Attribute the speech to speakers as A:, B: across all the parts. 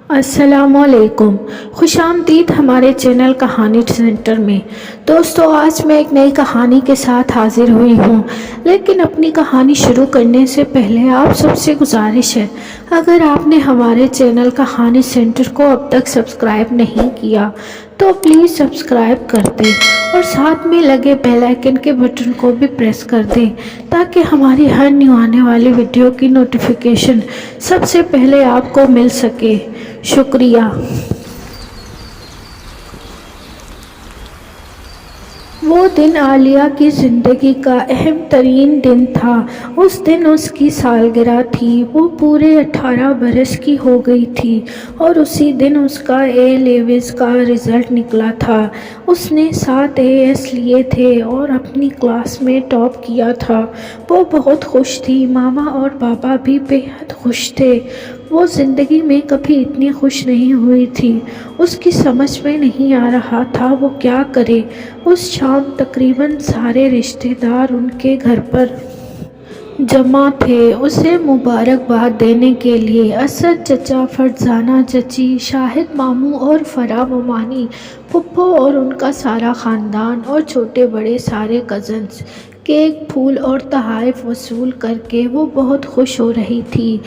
A: السلام علیکم، خوش آمدید ہمارے چینل کہانی سینٹر میں۔ دوستو، آج میں ایک نئی کہانی کے ساتھ حاضر ہوئی ہوں، لیکن اپنی کہانی شروع کرنے سے پہلے آپ سب سے گزارش ہے، اگر آپ نے ہمارے چینل کہانی سینٹر کو اب تک سبسکرائب نہیں کیا تو پلیز سبسکرائب کر دیں اور ساتھ میں لگے بیل آئیکن کے بٹن کو بھی پریس کر دیں تاکہ ہماری ہر نیو آنے والی ویڈیو کی نوٹیفیکیشن سب سے پہلے آپ کو مل سکے۔ شکریہ۔ وہ دن عالیہ کی زندگی کا اہم ترین دن تھا۔ اس دن اس کی سالگرہ تھی۔ وہ پورے 18 برس کی ہو گئی تھی اور اسی دن اس کا اے لیولز کا رزلٹ نکلا تھا۔ اس نے 7 AS لیے تھے اور اپنی کلاس میں ٹاپ کیا تھا۔ وہ بہت خوش تھی۔ ماما اور پاپا بھی بے حد خوش تھے۔ وہ زندگی میں کبھی اتنی خوش نہیں ہوئی تھی۔ اس کی سمجھ میں نہیں آ رہا تھا وہ کیا کرے۔ اس شام تقریباً سارے رشتہ دار ان کے گھر پر جمع تھے اسے مبارکباد دینے کے لیے۔ اسد چچا، فرزانہ چچی، شاہد ماموں اور فرح ممانی، پھپھو اور ان کا سارا خاندان اور چھوٹے بڑے سارے کزنز، کیک، پھول اور تحائف وصول کر کے وہ بہت خوش ہو رہی تھی۔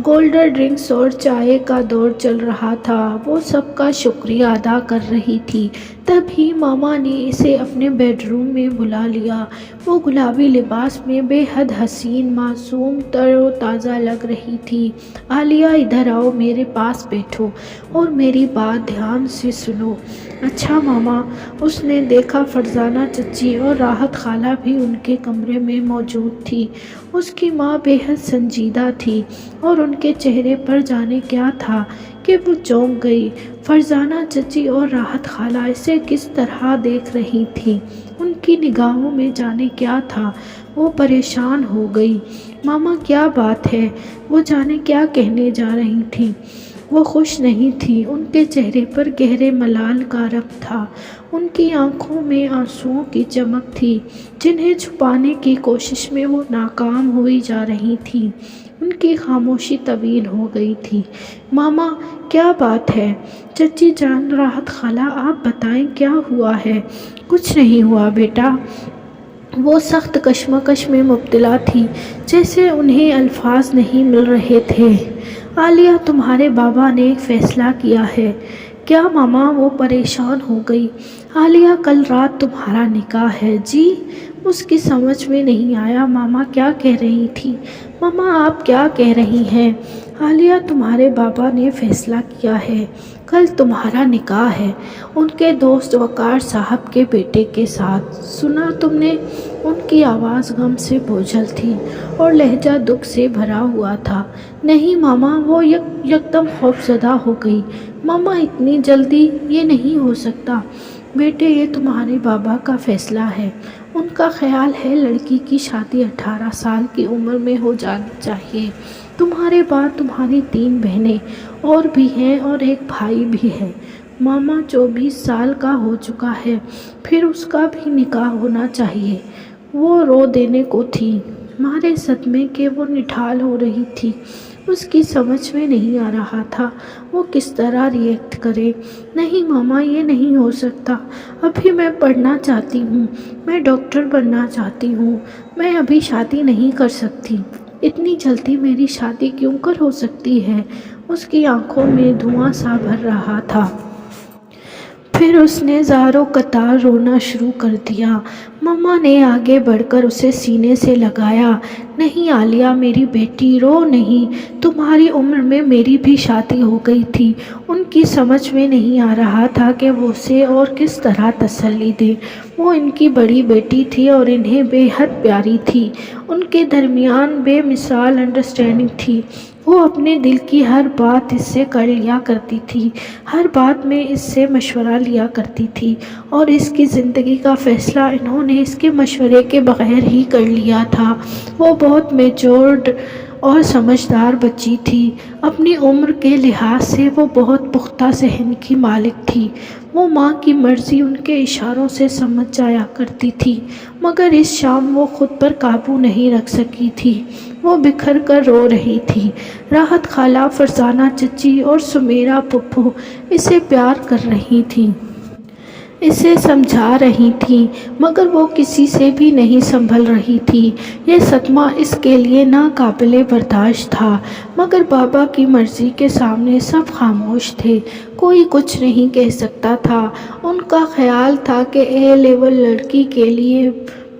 A: کولڈ ڈرنکس اور چائے کا دور چل رہا تھا۔ وہ سب کا شکریہ ادا کر رہی تھی۔ تبھی ماما نے اسے اپنے بیڈ روم میں بلا لیا۔ وہ گلابی لباس میں بے حد حسین، معصوم، تر و تازہ لگ رہی تھی۔ عالیہ، ادھر آؤ، میرے پاس بیٹھو اور میری بات دھیان سے سنو۔ اچھا ماما۔ اس نے دیکھا فرزانہ چچی اور راحت خالہ بھی ان کے کمرے میں موجود تھی۔ اس کی ماں بے حد سنجیدہ تھی اور ان کے چہرے پر جانے کیا تھا کہ وہ چونک گئی۔ فرزانہ چچی اور راحت خالہ اسے کس طرح دیکھ رہی تھیں، ان کی نگاہوں میں جانے کیا تھا۔ وہ پریشان ہو گئی۔ ماما، کیا بات ہے؟ وہ جانے کیا کہنے جا رہی تھیں۔ وہ خوش نہیں تھی۔ ان کے چہرے پر گہرے ملال کا رنگ تھا۔ ان کی آنکھوں میں آنسوؤں کی چمک تھی جنہیں چھپانے کی کوشش میں وہ ناکام ہوئی جا رہی تھی۔ ان کی خاموشی طویل ہو گئی تھی۔ ماما، کیا بات ہے؟ چچی جان، راحت خالہ، آپ بتائیں کیا ہوا ہے؟ کچھ نہیں ہوا بیٹا۔ وہ سخت کشمکش میں مبتلا تھی، جیسے انہیں الفاظ نہیں مل رہے تھے۔ عالیہ، تمہارے بابا نے ایک فیصلہ کیا ہے۔ کیا ماما؟ وہ پریشان ہو گئی۔ عالیہ، کل رات تمہارا نکاح ہے۔ جی؟ اس کی سمجھ میں نہیں آیا ماما کیا کہہ رہی تھی۔ ماما، آپ کیا کہہ رہی ہیں؟ عالیہ، تمہارے بابا نے فیصلہ کیا ہے، کل تمہارا نکاح ہے، ان کے دوست وقار صاحب کے بیٹے کے ساتھ۔ سنا تم نے؟ ان کی آواز غم سے بوجھل تھی اور لہجہ دکھ سے بھرا ہوا تھا۔ نہیں ماما، وہ یکدم خوفزدہ ہو گئی۔ ماما، اتنی جلدی؟ یہ نہیں ہو سکتا۔ بیٹے، یہ تمہارے بابا کا فیصلہ ہے۔ ان کا خیال ہے لڑکی کی شادی 18 سال کی عمر میں ہو جانی چاہیے۔ تمہارے بعد تمہاری 3 بہنیں اور بھی ہیں اور ایک بھائی بھی ہے۔ ماما 24 سال کا ہو چکا ہے، پھر اس کا بھی نکاح ہونا چاہیے۔ وہ رو دینے کو تھی، مارے صدمے کے وہ نڈھال ہو رہی تھی۔ اس کی سمجھ میں نہیں آ رہا تھا وہ کس طرح ری ایکٹ کرے۔ نہیں ماما، یہ نہیں ہو سکتا۔ ابھی میں پڑھنا چاہتی ہوں، میں ڈاکٹر بننا چاہتی ہوں، میں ابھی شادی نہیں کر سکتی۔ اتنی جلدی میری شادی کیوں کر ہو سکتی ہے؟ اس کی آنکھوں میں دھواں سا بھر رہا تھا۔ پھر اس نے زار و قطار رونا شروع کر دیا۔ ماما نے آگے بڑھ کر اسے سینے سے لگایا۔ نہیں عالیہ میری بیٹی، رو نہیں، تمہاری عمر میں میری بھی شادی ہو گئی تھی۔ ان کی سمجھ میں نہیں آ رہا تھا کہ وہ اسے اور کس طرح تسلی دے۔ وہ ان کی بڑی بیٹی تھی اور انہیں بے حد پیاری تھی۔ ان کے درمیان بے مثال انڈرسٹینڈنگ تھی۔ وہ اپنے دل کی ہر بات اس سے کر لیا کرتی تھی، ہر بات میں اس سے مشورہ لیا کرتی تھی اور اس کی زندگی کا فیصلہ انہوں نے اس کے مشورے کے بغیر ہی کر لیا تھا۔ وہ بہت میچورڈ اور سمجھدار بچی تھی۔ اپنی عمر کے لحاظ سے وہ بہت پختہ ذہن کی مالک تھی۔ وہ ماں کی مرضی ان کے اشاروں سے سمجھ جایا کرتی تھی، مگر اس شام وہ خود پر قابو نہیں رکھ سکی تھی۔ وہ بکھر کر رو رہی تھی۔ راحت خالہ، فرزانہ چچی اور سمیرہ پھپھو اسے پیار کر رہی تھیں، اسے سمجھا رہی تھیں، مگر وہ کسی سے بھی نہیں سنبھل رہی تھی۔ یہ صدمہ اس کے لیے ناقابل برداشت تھا، مگر بابا کی مرضی کے سامنے سب خاموش تھے، کوئی کچھ نہیں کہہ سکتا تھا۔ ان کا خیال تھا کہ اے لیول لڑکی کے لیے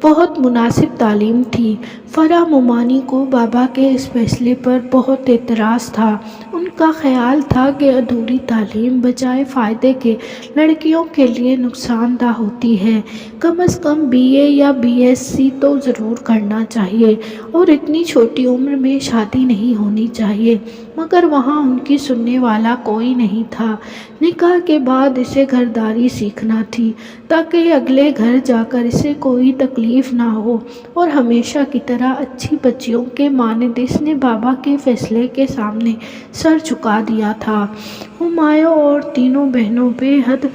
A: بہت مناسب تعلیم تھی۔ فرح ممانی کو بابا کے اس فیصلے پر بہت اعتراض تھا۔ ان کا خیال تھا کہ ادھوری تعلیم بجائے فائدے کے لڑکیوں کے لیے نقصان دہ ہوتی ہے۔ کم از کم بی اے یا بی ایس سی تو ضرور کرنا چاہیے، اور اتنی چھوٹی عمر میں شادی نہیں ہونی چاہیے، مگر وہاں ان کی سننے والا کوئی نہیں تھا۔ نکاح کے بعد اسے گھرداری سیکھنا تھی، تاکہ اگلے گھر جا کر اسے کوئی تکلیف نہ ہو، اور ہمیشہ کی طرح اچھی بچیوں کے مانند اس نے بابا کے فیصلے کے سامنے سر جھکا دیا تھا۔ ہمایوں اور تینوں بہنوں بے حد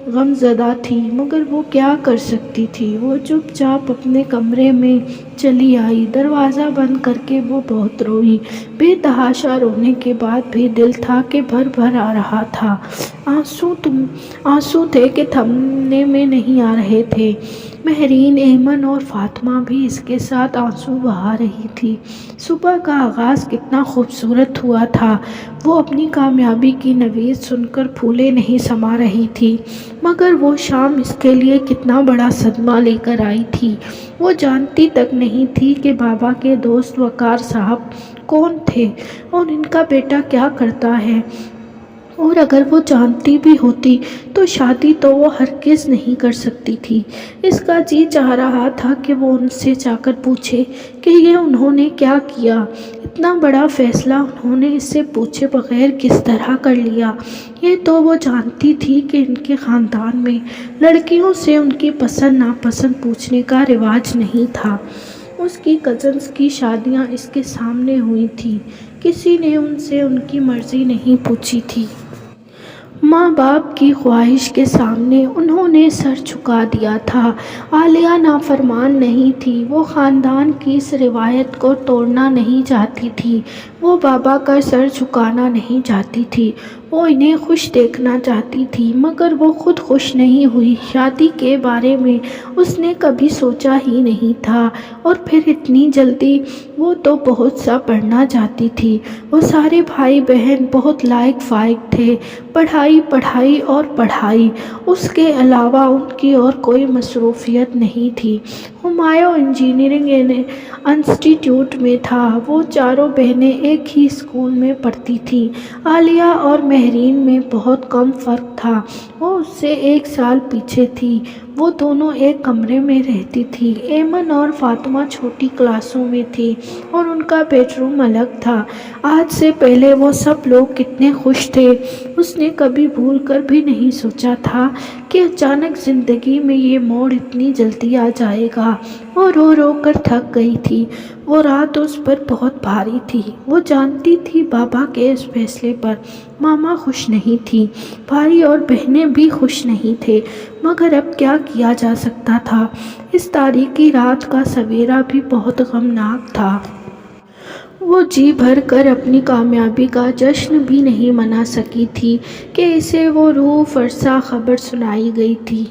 A: غمزدہ تھیں، مگر وہ کیا کر سکتی تھی؟ وہ چپ چاپ اپنے کمرے میں چلی آئی۔ دروازہ بند کر کے وہ بہت روئی۔ بے تحاشا رونے کے بعد بھی دل تھا کہ بھر بھر آ رہا تھا۔ آنسو تھے کہ تھمنے میں نہیں آ رہے تھے۔ مہرین، ایمن اور فاطمہ بھی اس کے ساتھ آنسو بہا رہی تھی۔ صبح کا آغاز کتنا خوبصورت ہوا تھا۔ وہ اپنی کامیابی کی نوید سن کر پھولے نہیں سما رہی تھی، مگر وہ شام اس کے لیے کتنا بڑا صدمہ لے کر آئی تھی۔ وہ جانتی تک نہیں تھی کہ بابا کے دوست وقار صاحب کون تھے اور ان کا بیٹا کیا کرتا ہے، اور اگر وہ جانتی بھی ہوتی تو شادی تو وہ ہرگز نہیں کر سکتی تھی۔ اس کا جی چاہ رہا تھا کہ وہ ان سے جا کر پوچھے کہ یہ انہوں نے کیا کیا، اتنا بڑا فیصلہ انہوں نے اس سے پوچھے بغیر کس طرح کر لیا۔ یہ تو وہ جانتی تھی کہ ان کے خاندان میں لڑکیوں سے ان کی پسند ناپسند پوچھنے کا رواج نہیں تھا۔ اس کی کزنز کی شادیاں اس کے سامنے ہوئی تھیں، کسی نے ان سے ان کی مرضی نہیں پوچھی تھی۔ ماں باپ کی خواہش کے سامنے انہوں نے سر جھکا دیا تھا۔ عالیہ نافرمان نہیں تھی، وہ خاندان کی اس روایت کو توڑنا نہیں چاہتی تھی، وہ بابا کا سر جھکانا نہیں چاہتی تھی، وہ انہیں خوش دیکھنا چاہتی تھی، مگر وہ خود خوش نہیں ہوئی۔ شادی کے بارے میں اس نے کبھی سوچا ہی نہیں تھا، اور پھر اتنی جلدی؟ وہ تو بہت سا پڑھنا چاہتی تھی۔ وہ سارے بھائی بہن بہت لائق فائق تھے، پڑھائی پڑھائی اور پڑھائی، اس کے علاوہ ان کی اور کوئی مصروفیت نہیں تھی۔ ہمایوں انجینئرنگ انسٹی ٹیوٹ میں تھا۔ وہ چاروں بہنیں ایک ہی اسکول میں پڑھتی تھیں۔ عالیہ اور مہرین میں بہت کم فرق تھا، وہ اس سے 1 سال پیچھے تھی۔ وہ دونوں ایک کمرے میں رہتی تھی۔ ایمن اور فاطمہ چھوٹی کلاسوں میں تھی اور ان کا بیڈ روم الگ تھا۔ آج سے پہلے وہ سب لوگ کتنے خوش تھے۔ اس نے کبھی بھول کر بھی نہیں سوچا تھا کہ اچانک زندگی میں یہ موڑ اتنی جلدی آ جائے گا۔ وہ رو رو کر تھک گئی تھی۔ وہ رات اس پر بہت بھاری تھی۔ وہ جانتی تھی بابا کے اس فیصلے پر ماما خوش نہیں تھی، بھائی اور بہنیں بھی خوش نہیں تھے، مگر اب کیا کیا جا سکتا تھا؟ اس تاریکی رات کا سویرا بھی بہت غمناک تھا۔ وہ جی بھر کر اپنی کامیابی کا جشن بھی نہیں منا سکی تھی کہ اسے وہ روح فرسا خبر سنائی گئی تھی۔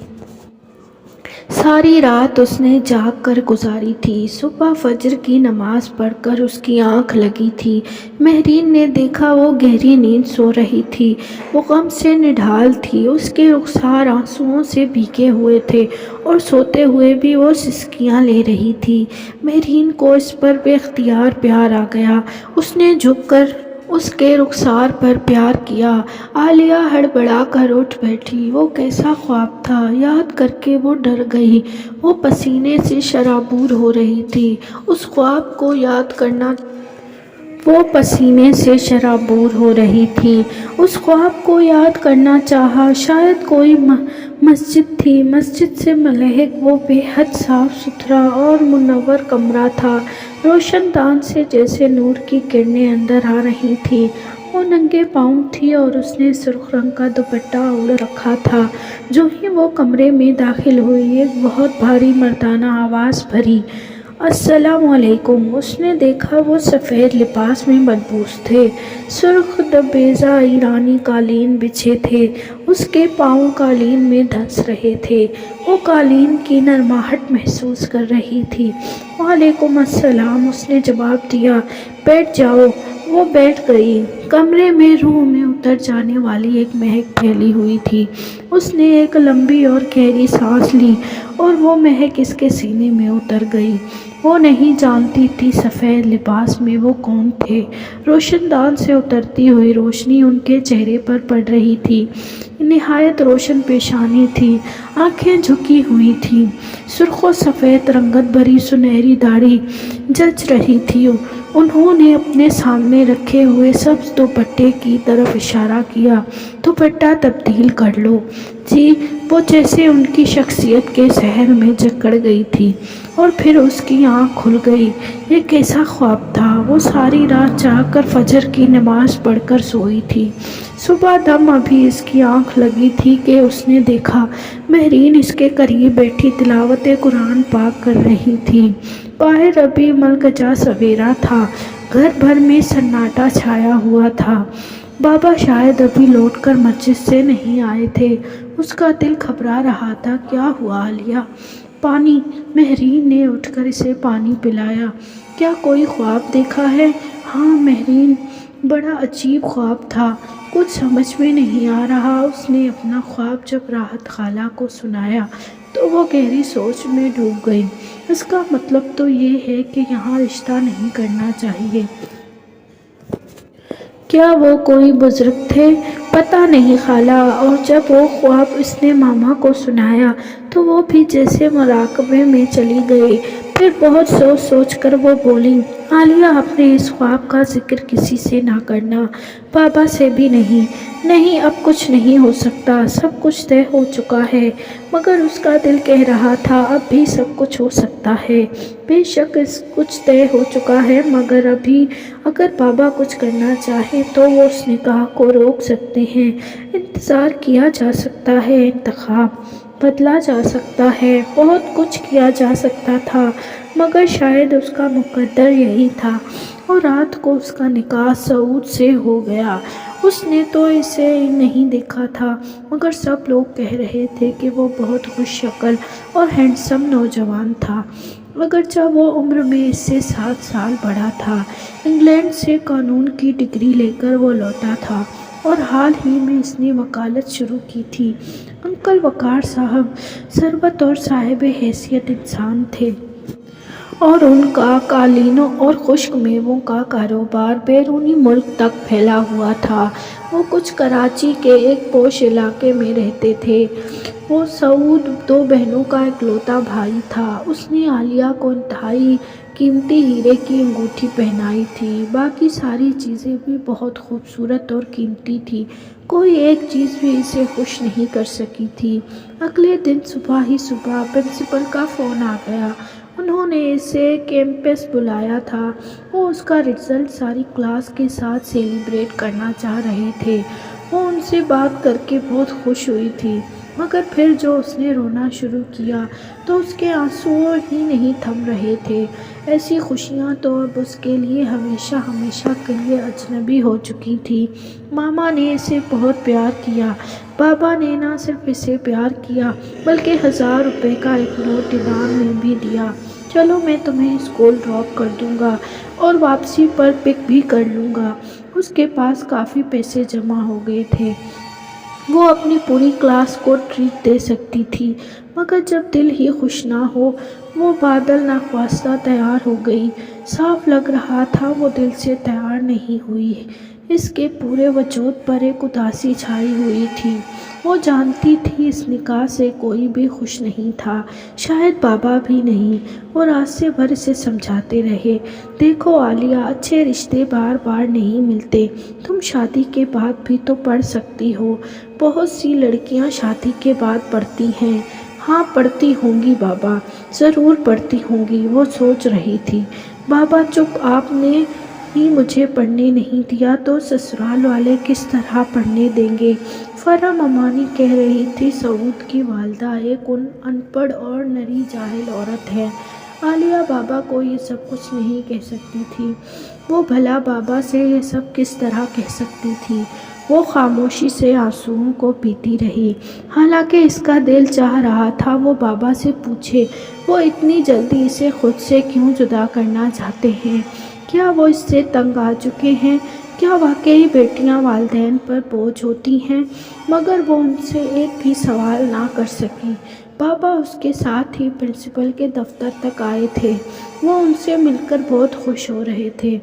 A: ساری رات اس نے جاگ کر گزاری تھی۔ صبح فجر کی نماز پڑھ کر اس کی آنکھ لگی تھی۔ مہرین نے دیکھا وہ گہری نیند سو رہی تھی۔ وہ غم سے نڈھال تھی، اس کے رخسار آنسوؤں سے بھیگے ہوئے تھے، اور سوتے ہوئے بھی وہ سسکیاں لے رہی تھی۔ مہرین کو اس پر بے اختیار پیار آ گیا۔ اس نے جھک کر اس کے رخسار پر پیار کیا۔ عالیہ ہڑبڑا کر اٹھ بیٹھی۔ وہ کیسا خواب تھا، یاد کر کے وہ ڈر گئی۔ وہ پسینے سے شرابور ہو رہی تھی۔ اس خواب کو یاد کرنا چاہا۔ شاید کوئی مسجد تھی، مسجد سے ملحق وہ بے حد صاف ستھرا اور منور کمرہ تھا۔ روشن دان سے جیسے نور کی کرنیں اندر آ رہی تھیں۔ وہ ننگے پاؤں تھی اور اس نے سرخ رنگ کا دوپٹہ اوڑھ رکھا تھا۔ جو ہی وہ کمرے میں داخل ہوئی، ایک بہت بھاری مردانہ آواز بھری السلام علیکم۔ اس نے دیکھا وہ سفید لباس میں ملبوس تھے، سرخ دبیزہ ایرانی قالین بچھے تھے، اس کے پاؤں قالین میں دھنس رہے تھے، وہ قالین کی نرماہٹ محسوس کر رہی تھی۔ وعلیکم السلام، اس نے جواب دیا۔ بیٹھ جاؤ۔ وہ بیٹھ گئی۔ کمرے میں روح میں اتر جانے والی ایک مہک پھیلی ہوئی تھی۔ اس نے ایک لمبی اور گہری سانس لی اور وہ مہک اس کے سینے میں اتر گئی۔ وہ نہیں جانتی تھی سفید لباس میں وہ کون تھے۔ روشن دان سے اترتی ہوئی روشنی ان کے چہرے پر پڑ رہی تھی۔ نہایت روشن پیشانی تھی، آنکھیں جھکی ہوئی تھیں، سرخ و سفید رنگت بھری سنہری داڑھی جچ رہی تھی۔ انہوں نے اپنے سامنے رکھے ہوئے سبز دوپٹے کی طرف اشارہ کیا۔ دوپٹہ تبدیل کر لو جی۔ وہ جیسے ان کی شخصیت کے سحر میں جکڑ گئی تھی اور پھر اس کی آنکھ کھل گئی۔ یہ کیسا خواب تھا؟ وہ ساری رات جاگ کر فجر کی نماز پڑھ کر سوئی تھی۔ صبح دم ابھی اس کی آنکھ لگی تھی کہ اس نے دیکھا مہرین اس کے قریب بیٹھی تلاوت قرآن پاک کر رہی تھی۔ باہر ابھی ملگجا سویرا تھا، گھر بھر میں سناٹا چھایا ہوا تھا۔ بابا شاید ابھی لوٹ کر مسجد سے نہیں آئے تھے۔ اس کا دل گھبرا رہا تھا۔ کیا ہوا عالیہ؟ پانی۔ مہرین نے اٹھ کر اسے پانی پلایا۔ کیا کوئی خواب دیکھا ہے؟ ہاں مہرین، بڑا عجیب خواب تھا، کچھ سمجھ میں نہیں آ رہا۔ اس نے اپنا خواب جب راحت خالہ کو سنایا تو وہ گہری سوچ میں ڈوب گئی۔ اس کا مطلب تو یہ ہے کہ یہاں رشتہ نہیں کرنا چاہیے۔ کیا وہ کوئی بزرگ تھے؟ پتہ نہیں خالہ۔ اور جب وہ خواب اس نے ماما کو سنایا تو وہ بھی جیسے مراقبے میں چلی گئی۔ پھر بہت سوچ سوچ کر وہ بولی، عالیہ اپنے اس خواب کا ذکر کسی سے نہ کرنا، بابا سے بھی نہیں۔ نہیں، اب کچھ نہیں ہو سکتا، سب کچھ طے ہو چکا ہے۔ مگر اس کا دل کہہ رہا تھا اب بھی سب کچھ ہو سکتا ہے۔ بے شک کچھ طے ہو چکا ہے، مگر ابھی اگر بابا کچھ کرنا چاہے تو وہ اس نکاح کو روک سکتے ہیں، انتظار کیا جا سکتا ہے، انتخاب بدلا جا سکتا ہے، بہت کچھ کیا جا سکتا تھا، مگر شاید اس کا مقدر یہی تھا۔ اور رات کو اس کا نکاح سعود سے ہو گیا۔ اس نے تو اسے نہیں دیکھا تھا، مگر سب لوگ کہہ رہے تھے کہ وہ بہت خوش شکل اور ہینڈسم نوجوان تھا، اگرچہ وہ عمر میں اس سے 7 سال بڑا تھا۔ انگلینڈ سے قانون کی ڈگری لے کر وہ لوٹا تھا اور حال ہی میں اس نے وکالت شروع کی تھی۔ انکل وقار صاحب ثروت اور صاحب حیثیت انسان تھے، اور ان کا قالینوں اور خشک میووں کا کاروبار بیرونی ملک تک پھیلا ہوا تھا۔ وہ کچھ کراچی کے ایک پوش علاقے میں رہتے تھے۔ وہ سعود 2 بہنوں کا اکلوتا بھائی تھا۔ اس نے عالیہ کو انتہائی قیمتی ہیرے کی انگوٹھی پہنائی تھی، باقی ساری چیزیں بھی بہت خوبصورت اور قیمتی تھیں، کوئی ایک چیز بھی اسے خوش نہیں کر سکی تھی۔ اگلے دن صبح ہی صبح پرنسپل کا فون آ گیا۔ انہوں نے اسے کیمپس بلایا تھا۔ وہ اس کا رزلٹ ساری کلاس کے ساتھ سیلیبریٹ کرنا چاہ رہے تھے۔ وہ ان سے بات کر کے بہت خوش ہوئی تھی، مگر پھر جو اس نے رونا شروع کیا تو اس کے آنسو ہی نہیں تھم رہے تھے۔ ایسی خوشیاں تو اب اس کے لیے ہمیشہ ہمیشہ کے لیے اجنبی ہو چکی تھی۔ ماما نے اسے بہت پیار کیا، بابا نے نہ صرف اسے پیار کیا بلکہ 1000 روپے کا ایک نوٹ انعام میں بھی دیا۔ چلو میں تمہیں اسکول ڈراپ کر دوں گا اور واپسی پر پک بھی کر لوں گا۔ اس کے پاس کافی پیسے جمع ہو گئے تھے، وہ اپنی پوری کلاس کو ٹریٹ دے سکتی تھی، مگر جب دل ہی خوش نہ ہو۔ وہ بادل ناخواستہ تیار ہو گئی۔ صاف لگ رہا تھا وہ دل سے تیار نہیں ہوئی۔ اس کے پورے وجود پر ایک اداسی چھائی ہوئی تھی۔ وہ جانتی تھی اس نکاح سے کوئی بھی خوش نہیں تھا، شاید بابا بھی نہیں۔ وہ رات سے بھر اسے سمجھاتے رہے، دیکھو عالیہ، اچھے رشتے بار بار نہیں ملتے، تم شادی کے بعد بھی تو پڑھ سکتی ہو، بہت سی لڑکیاں شادی کے بعد پڑھتی ہیں۔ ہاں پڑھتی ہوں گی بابا، ضرور پڑھتی ہوں گی، وہ سوچ رہی تھی۔ بابا چپ، آپ نے ہی مجھے پڑھنے نہیں دیا تو سسرال والے کس طرح پڑھنے دیں گے؟ فرح ممانی کہہ رہی تھی، سعود کی والدہ ایک ان پڑھ اور نری جاہل عورت ہے، عالیہ بابا کو یہ سب کچھ نہیں کہہ سکتی تھی۔ وہ بھلا بابا سے یہ سب کس طرح کہہ سکتی تھی؟ وہ خاموشی سے آنسوؤں کو پیتی رہی، حالانکہ اس کا دل چاہ رہا تھا وہ بابا سے پوچھے وہ اتنی جلدی اسے خود سے کیوں جدا کرنا چاہتے ہیں۔ کیا وہ اس سے تنگ آ چکے ہیں؟ کیا واقعی بیٹیاں والدین پر بوجھ ہوتی ہیں؟ مگر وہ ان سے ایک بھی سوال نہ کر سکی۔ بابا اس کے ساتھ ہی پرنسپل کے دفتر تک آئے تھے۔ وہ ان سے مل کر بہت خوش ہو رہے تھے،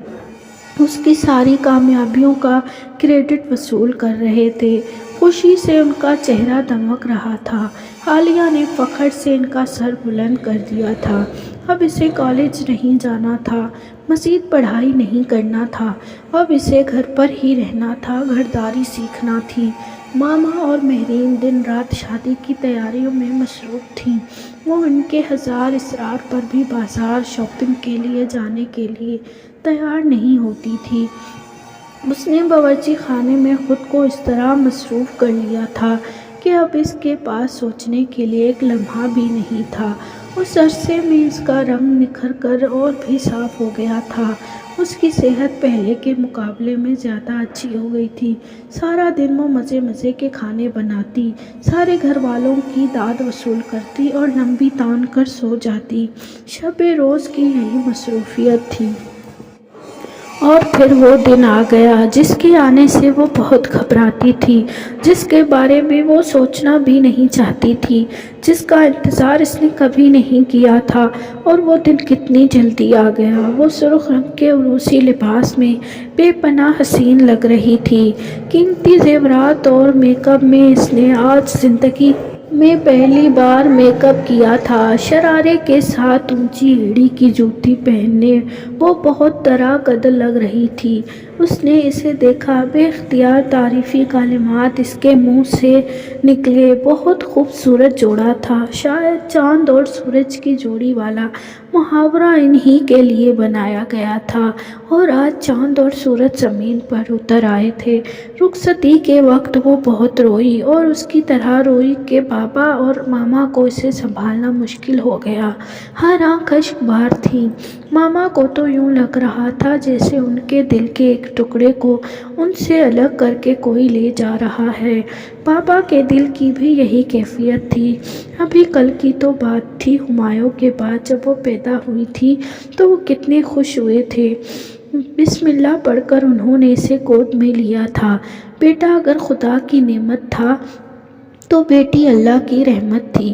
A: اس کی ساری کامیابیوں کا کریڈٹ وصول کر رہے تھے۔ خوشی سے ان کا چہرہ دمک رہا تھا۔ عالیہ نے فخر سے ان کا سر بلند کر دیا تھا۔ اب اسے کالج نہیں جانا تھا، مزید پڑھائی نہیں کرنا تھا، اب اسے گھر پر ہی رہنا تھا، گھرداری سیکھنا تھی۔ ماما اور مہرین دن رات شادی کی تیاریوں میں مصروف تھیں۔ وہ ان کے ہزار اصرار پر بھی بازار شاپنگ کے لیے جانے کے لیے تیار نہیں ہوتی تھی۔ اس نے باورچی خانے میں خود کو اس طرح مصروف کر لیا تھا کہ اب اس کے پاس سوچنے کے لیے ایک لمحہ بھی نہیں تھا۔ اس عرصے میں اس کا رنگ نکھر کر اور بھی صاف ہو گیا تھا۔ اس کی صحت پہلے کے مقابلے میں زیادہ اچھی ہو گئی تھی۔ سارا دن وہ مزے مزے کے کھانے بناتی، سارے گھر والوں کی داد وصول کرتی اور لمبی تان کر سو جاتی۔ شب روز کی یہی مصروفیت تھی۔ اور پھر وہ دن آ گیا جس کے آنے سے وہ بہت گھبراتی تھی، جس کے بارے میں وہ سوچنا بھی نہیں چاہتی تھی، جس کا انتظار اس نے کبھی نہیں کیا تھا۔ اور وہ دن کتنی جلدی آ گیا۔ وہ سرخ رنگ کے عروسی لباس میں بے پناہ حسین لگ رہی تھی۔ قیمتی زیورات اور میک اپ میں اس نے آج زندگی میں پہلی بار میک اپ کیا تھا۔ شرارے کے ساتھ اونچی ایڑی کی جوتی پہنے وہ بہت طرح قد لگ رہی تھی۔ اس نے اسے دیکھا، بے اختیار تعریفی کلمات اس کے منہ سے نکلے۔ بہت خوبصورت جوڑا تھا، شاید چاند اور سورج کی جوڑی والا محاورہ انہی کے لیے بنایا گیا تھا، اور آج چاند اور سورج زمین پر اتر آئے تھے۔ رخصتی کے وقت وہ بہت روئی، اور اس کی طرح روئی کہ بابا اور ماما کو اسے سنبھالنا مشکل ہو گیا۔ ہر آنکھ اشک بار تھی۔ ماما کو تو یوں لگ رہا تھا جیسے ان کے دل کے ایک ٹکڑے کو ان سے الگ کر کے کوئی لے جا رہا ہے۔ بابا کے دل کی بھی یہی کیفیت تھی۔ ابھی کل کی تو بات تھی، ہمایوں کے بعد جب وہ پیدا ہوئی تھی تو وہ کتنے خوش ہوئے تھے۔ بسم اللہ پڑھ کر انہوں نے اسے گود میں لیا تھا۔ بیٹا اگر خدا کی نعمت تھا تو بیٹی اللہ کی رحمت تھی۔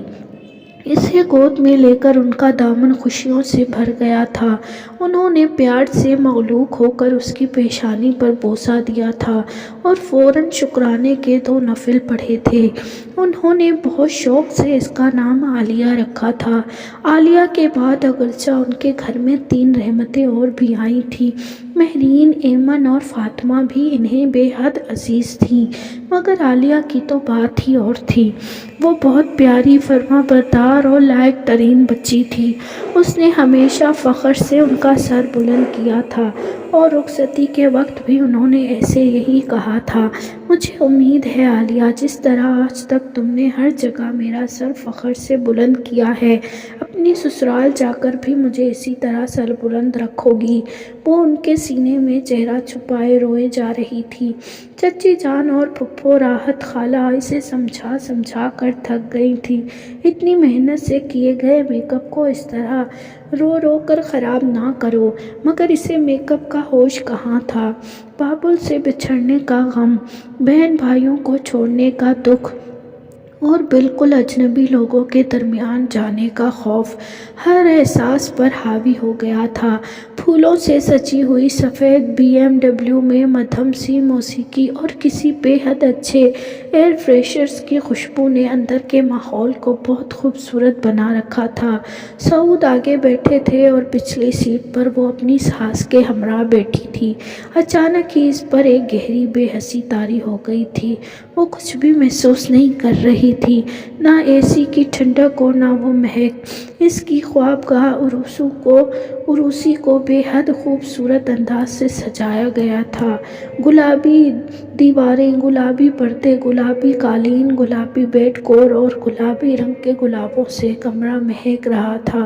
A: اسے گود میں لے کر ان کا دامن خوشیوں سے بھر گیا تھا۔ انہوں نے پیار سے مغلوق ہو کر اس کی پیشانی پر بوسہ دیا تھا اور فوراً شکرانے کے 2 نفل پڑھے تھے۔ انہوں نے بہت شوق سے اس کا نام عالیہ رکھا تھا۔ عالیہ کے بعد اگرچہ ان کے گھر میں 3 رحمتیں اور بھی آئی تھیں، مہرین، ایمن اور فاطمہ بھی انہیں بے حد عزیز تھیں، مگر عالیہ کی تو بات ہی اور تھی۔ وہ بہت پیاری، فرمانبردار اور لائق ترین بچی تھی۔ اس نے ہمیشہ فخر سے ان کا سر بلند کیا تھا، اور رخصتی کے وقت بھی انہوں نے ایسے یہی کہا تھا، مجھے امید ہے عالیہ، جس طرح آج تک تم نے ہر جگہ میرا سر فخر سے بلند کیا ہے، اپنی سسرال جا کر بھی مجھے اسی طرح سر بلند رکھو گی۔ وہ ان کے سینے میں چہرہ چھپائے روئے جا رہی تھی۔ چچی جان اور پھپھو راحت خالہ اسے سمجھا سمجھا کر تھک گئی تھی۔ اتنی محنت سے کیے گئے میک اپ کو اس طرح رو رو کر خراب نہ کرو۔ مگر اسے میک اپ کا ہوش کہاں تھا؟ بابل سے بچھڑنے کا غم، بہن بھائیوں کو چھوڑنے کا دکھ، اور بالکل اجنبی لوگوں کے درمیان جانے کا خوف ہر احساس پر حاوی ہو گیا تھا۔ پھولوں سے سجی ہوئی سفید BMW میں مدھم سی موسیقی اور کسی بے حد اچھے ایئر فریشنرز کی خوشبو نے اندر کے ماحول کو بہت خوبصورت بنا رکھا تھا۔ سعود آگے بیٹھے تھے اور پچھلی سیٹ پر وہ اپنی ساس کے ہمراہ بیٹھی تھی۔ اچانک ہی اس پر ایک گہری بے حسی طاری ہو گئی تھی۔ وہ کچھ بھی محسوس نہیں کر رہی تھی، نہ اے سی کی ٹھنڈک اور نہ وہ مہک۔ اس کی خوابگاہ عروسی کو بے حد خوبصورت انداز سے سجایا گیا تھا۔ گلابی دیواریں، گلابی پردے، گلابی قالین، گلابی بیڈ کور اور گلابی رنگ کے گلابوں سے کمرہ مہک رہا تھا۔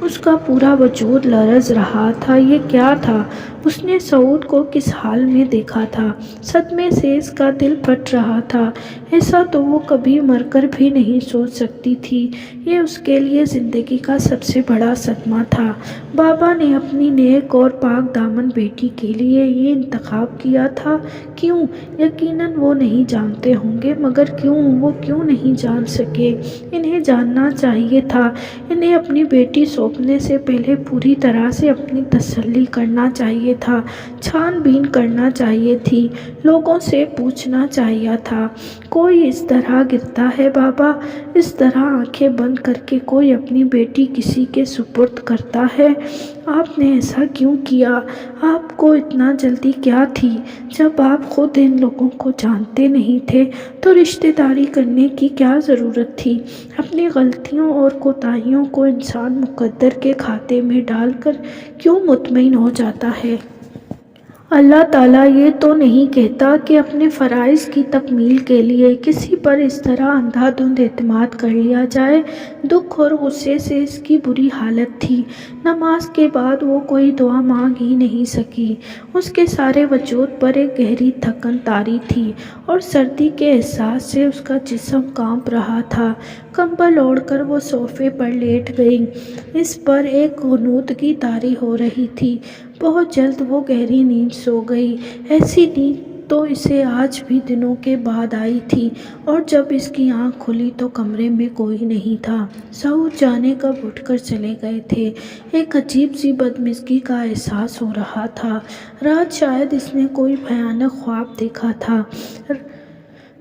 A: اس کا پورا وجود لرز رہا تھا۔ یہ کیا تھا؟ اس نے سعود کو کس حال میں دیکھا تھا؟ صدمے سے اس کا دل پھٹ رہا تھا۔ ایسا تو وہ کبھی مر کر بھی نہیں سوچ سکتی تھی۔ یہ اس کے لیے زندگی کا سب سے بڑا صدمہ تھا۔ بابا نے اپنی نیک اور پاک دامن بیٹی کے لیے یہ انتخاب کیا تھا۔ کیوں؟ یقیناً وہ نہیں جانتے ہوں گے، مگر کیوں؟ وہ کیوں نہیں جان سکے؟ انہیں جاننا چاہیے تھا۔ انہیں اپنی بیٹی سونپنے سے پہلے پوری طرح سے اپنی تسلی کرنا چاہیے تھا، چھان بین کرنا چاہیے تھی، لوگوں سے پوچھنا چاہیے تھا۔ کوئی اس طرح گرتا ہے بابا؟ اس طرح آنکھیں بند کر کے کوئی اپنی بیٹی کسی کے سپرد کرتا ہے؟ آپ نے ایسا کیوں کیا؟ آپ کو اتنا جلدی کیا تھی؟ جب آپ خود ان لوگوں کو جانتے نہیں تھے تو رشتہ داری کرنے کی کیا ضرورت تھی؟ اپنی غلطیوں اور کوتاہیوں کو انسان مقدر کے کھاتے میں ڈال کر کیوں مطمئن ہو جاتا ہے؟ اللہ تعالیٰ یہ تو نہیں کہتا کہ اپنے فرائض کی تکمیل کے لیے کسی پر اس طرح اندھا دھند اعتماد کر لیا جائے۔ دکھ اور غصے سے اس کی بری حالت تھی۔ نماز کے بعد وہ کوئی دعا مانگ ہی نہیں سکی۔ اس کے سارے وجود پر ایک گہری تھکن طاری تھی اور سردی کے احساس سے اس کا جسم کانپ رہا تھا۔ کمبل اوڑھ کر وہ صوفے پر لیٹ گئی۔ اس پر ایک غنودگی طاری ہو رہی تھی۔ بہت جلد وہ گہری نیند سو گئی۔ ایسی نیند تو اسے آج بھی دنوں کے بعد آئی تھی، اور جب اس کی آنکھ کھلی تو کمرے میں کوئی نہیں تھا۔ سعود جانے کب اٹھ کر چلے گئے تھے۔ ایک عجیب سی بدمزگی کا احساس ہو رہا تھا۔ رات شاید اس نے کوئی بھیانک خواب دیکھا تھا۔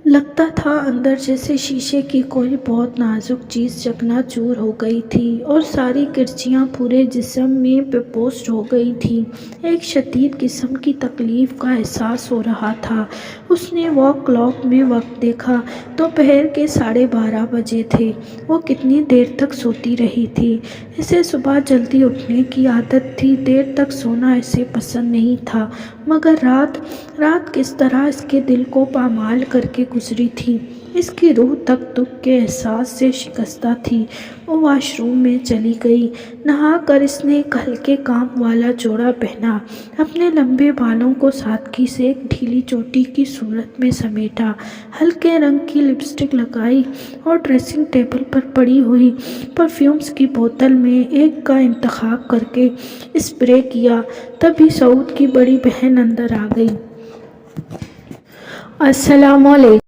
A: لگتا تھا اندر جیسے شیشے کی کوئی بہت نازک چیز چکنا چور ہو گئی تھی اور ساری کرچیاں پورے جسم میں بےپوش ہو گئی تھیں۔ ایک شدید قسم کی تکلیف کا احساس ہو رہا تھا۔ اس نے واک کلاک میں وقت دیکھا۔ دوپہر کے 12:30 بجے تھے۔ وہ کتنی دیر تک سوتی رہی تھی؟ اسے صبح جلدی اٹھنے کی عادت تھی۔ دیر تک سونا اسے پسند نہیں تھا، مگر رات کس طرح اس کے دل کو پامال کر کے گزری تھی۔ اس کی روح تک دکھ کے احساس سے شکستہ تھی۔ وہ واش روم میں چلی گئی۔ نہا کر اس نے ایک ہلکے کام والا جوڑا پہنا، اپنے لمبے بالوں کو سادگی سے ایک ڈھیلی چوٹی کی صورت میں سمیٹا، ہلکے رنگ کی لپسٹک لگائی اور ڈریسنگ ٹیبل پر پڑی ہوئی پرفیومز کی بوتل میں ایک کا انتخاب کر کے اسپرے کیا۔ تبھی سعود کی بڑی بہن اندر آ گئی۔ السلام علیکم۔